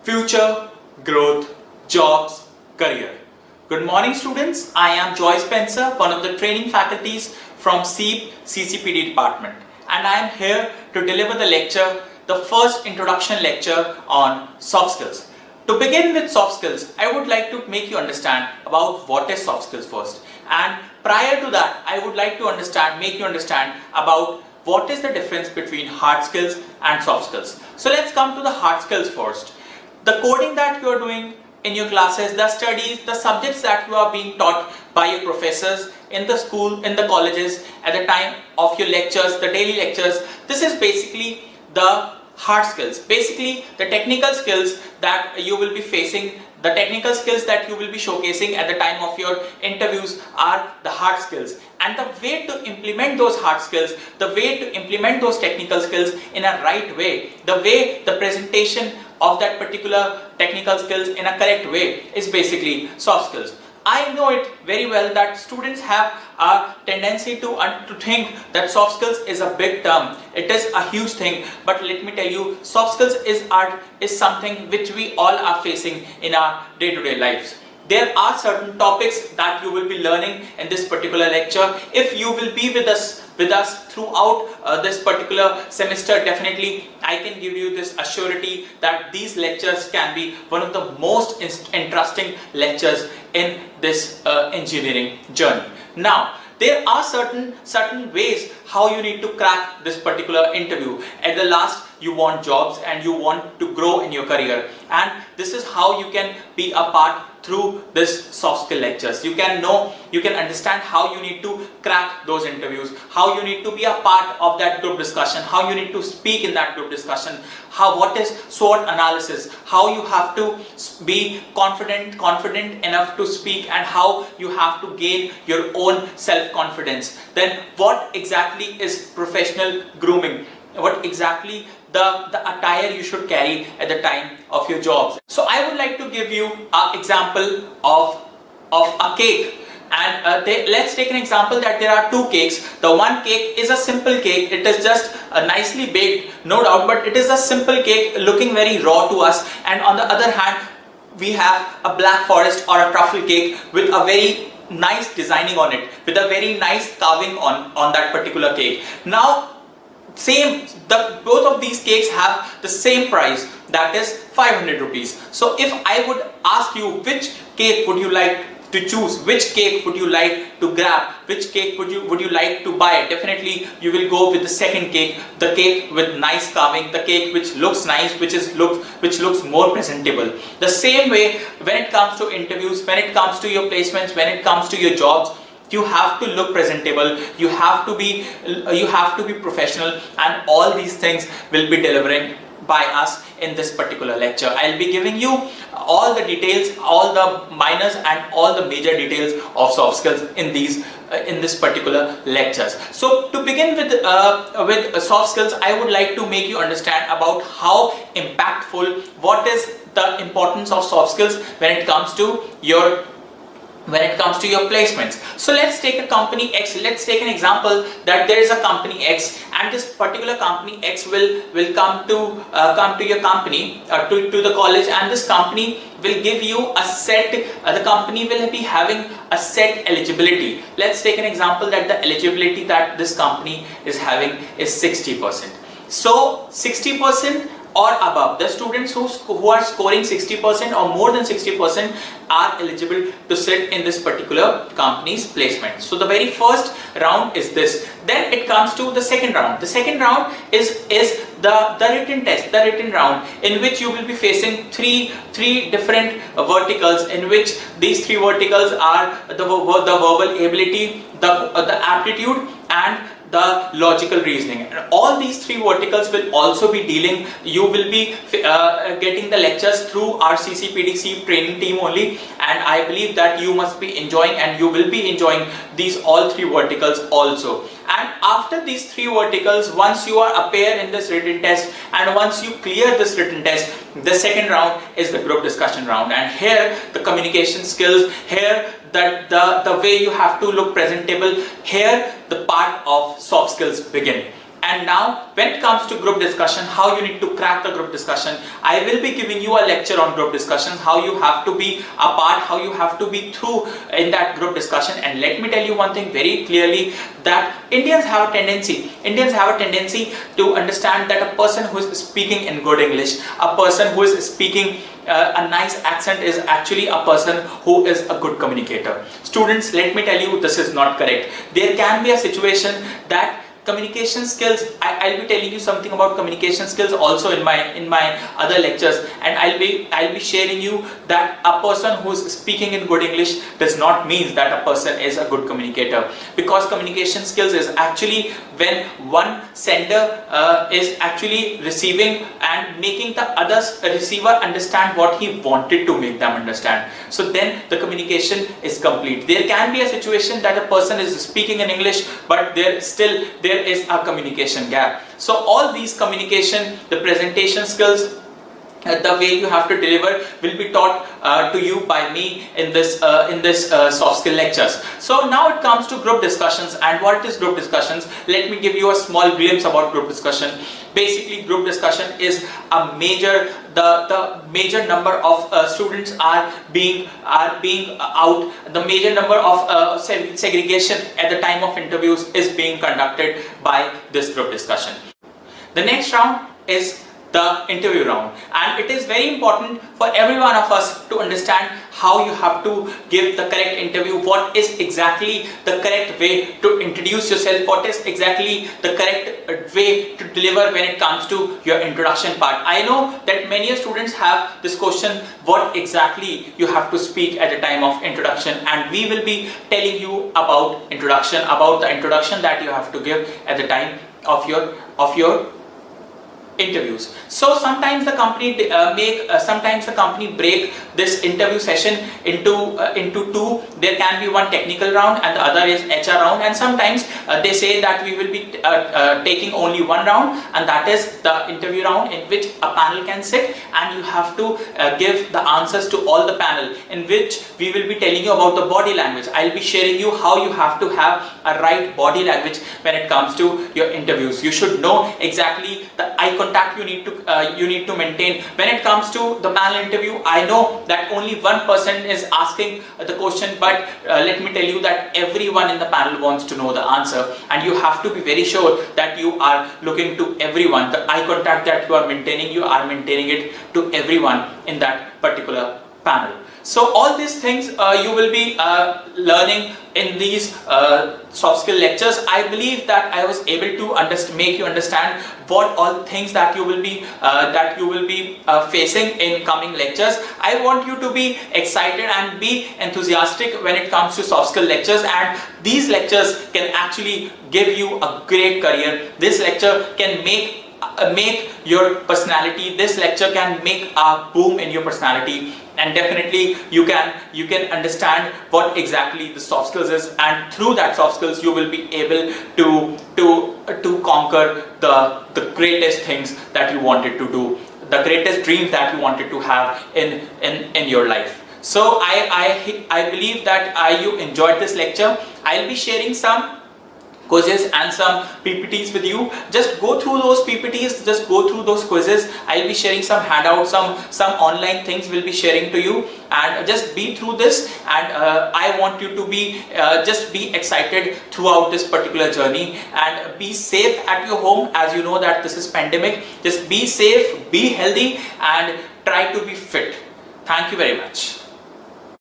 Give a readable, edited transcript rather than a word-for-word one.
Future, growth, jobs, career. Good morning students, I am Joy Spencer, one of the training faculties from SEEP CCPD department, and I am here to deliver the lecture, the first introduction lecture on soft skills. To begin with soft skills, I would like to make you understand about what is soft skills first, and prior to that I would like to make you understand about what is the difference between hard skills and soft skills. So let's come to the hard skills first. The coding that you are doing in your classes, the studies, the subjects that you are being taught by your professors in the school, in the colleges, at the time of your lectures, the daily lectures, this is basically the hard skills. Basically, the technical skills that you will be facing, the technical skills that you will be showcasing at the time of your interviews are the hard skills. And the way to implement those hard skills, the way to implement those technical skills in a right way, the way the presentation of that particular technical skills in a correct way is basically soft skills. I know it very well that students have a tendency to think that soft skills is a big term. It is a huge thing, but let me tell you, soft skills is something which we all are facing in our day-to-day lives. There are certain topics that you will be learning in this particular lecture. If you will be with us throughout this particular semester, definitely I can give you this assurity that these lectures can be one of the most interesting lectures in this engineering journey. Now, there are certain ways how you need to crack this particular interview. At the last, you want jobs and you want to grow in your career, and this is how you can be a part through this soft skill lectures. You can understand how you need to crack those interviews, how you need to be a part of that group discussion, how you need to speak in that group discussion, what is SWOT analysis, how you have to be confident enough to speak, and how you have to gain your own self-confidence. Then what exactly is professional grooming? What exactly the attire you should carry at the time of your jobs. So I would like to give you an example of a cake. And let's take an example that there are two cakes. The one cake is a simple cake. It is just nicely baked, no doubt, but it is a simple cake looking very raw to us. And on the other hand, we have a black forest or a truffle cake with a very nice designing on it, with a very nice carving on that particular cake. Now, both of these cakes have the same price, that is 500 rupees. So if I would ask you which cake would you like to choose, which cake would you like to grab, which cake would you like to buy, definitely you will go with the second cake, the cake with nice carving, the cake which looks nice, which looks more presentable. The same way when it comes to interviews, when it comes to your placements, when it comes to your jobs, you have to look presentable, you have to be professional, and all these things will be delivering by us in this particular lecture. I'll be giving you all the details, all the minors and all the major details of soft skills in this particular lectures. So to begin with soft skills, I would like to make you understand about how impactful, what is the importance of soft skills when it comes to your placements. So let's take a company X. Let's take an example that there is a company X, and this particular company X will come to your company, to the college, and this company will give you a set. The company will be having a set eligibility. Let's take an example that the eligibility that this company is having is 60%. So 60% or above, the students who are scoring 60% or more than 60% are eligible to sit in this particular company's placement. So the very first round is this. Then it comes to the second round. The second round is the written test, the written round, in which you will be facing three different verticals, in which these three verticals are the verbal ability, the aptitude, and the logical reasoning. And all these three verticals will also be dealing, you will be getting the lectures through our CCPDC training team only, and I believe that you must be enjoying, and you will be enjoying these all three verticals also. And after these three verticals, once you are appear in this written test, and once you clear this written test, the second round is the group discussion round. And here the communication skills, here the way you have to look presentable, here the part of soft skills begin. And now when it comes to group discussion, how you need to crack the group discussion, I will be giving you a lecture on group discussions, how you have to be a part, how you have to be through in that group discussion. And let me tell you one thing very clearly, that Indians have a tendency to understand that a person who is speaking in good English, a person who is speaking a nice accent is actually a person who is a good communicator. Students, let me tell you, this is not correct. There can be a situation that communication skills, I'll be telling you something about communication skills also in my other lectures, and I'll be sharing you that a person who is speaking in good English does not mean that a person is a good communicator, because communication skills is actually when one sender is actually receiving and making the other receiver understand what he wanted to make them understand. So then the communication is complete. There can be a situation that a person is speaking in English, but there is a communication gap. So all these communication, the presentation skills, the way you have to deliver will be taught to you by me in this soft skill lectures. So now it comes to group discussions. And what is group discussions? Let me give you a small glimpse about group discussion. Basically, group discussion is a major, the major number of students are being out. The major number of segregation at the time of interviews is being conducted by this group discussion. The next round is the interview round, and it is very important for every one of us to understand how you have to give the correct interview, what is exactly the correct way to introduce yourself, what is exactly the correct way to deliver when it comes to your introduction part. I know that many students have this question, what exactly you have to speak at the time of introduction, and we will be telling you about the introduction that you have to give at the time of your interviews. So sometimes the company break this interview session into two. There can be one technical round and the other is HR round, and sometimes they say that we will be taking only one round, and that is the interview round in which a panel can sit and you have to give the answers to all the panel, in which we will be telling you about the body language. I'll be sharing you how you have to have a right body language when it comes to your interviews. You should know exactly the eye contact you need to maintain when it comes to the panel interview. I know that only one person is asking the question, but let me tell you that everyone in the panel wants to know the answer, and you have to be very sure that you are looking to everyone. The eye contact that you are maintaining it to everyone in that particular panel. So all these things you will be learning in these soft skill lectures. I believe that I was able to make you understand what all things that you will be facing in coming lectures. I want you to be excited and be enthusiastic when it comes to soft skill lectures, and these lectures can actually give you a great career. This lecture can make your personality. This lecture can make a boom in your personality, and definitely you can understand what exactly the soft skills is, and through that soft skills you will be able to conquer the greatest things that you wanted to do, the greatest dreams that you wanted to have in your life. So I believe that you enjoyed this lecture. I'll be sharing some quizzes and some PPTs with you. Just go through those PPTs, just go through those quizzes. I'll be sharing some handouts, some online things we'll be sharing to you, and just be through this, and I want you to be just be excited throughout this particular journey, and be safe at your home. As you know that this is pandemic, just be safe, be healthy, and try to be fit. Thank you very much.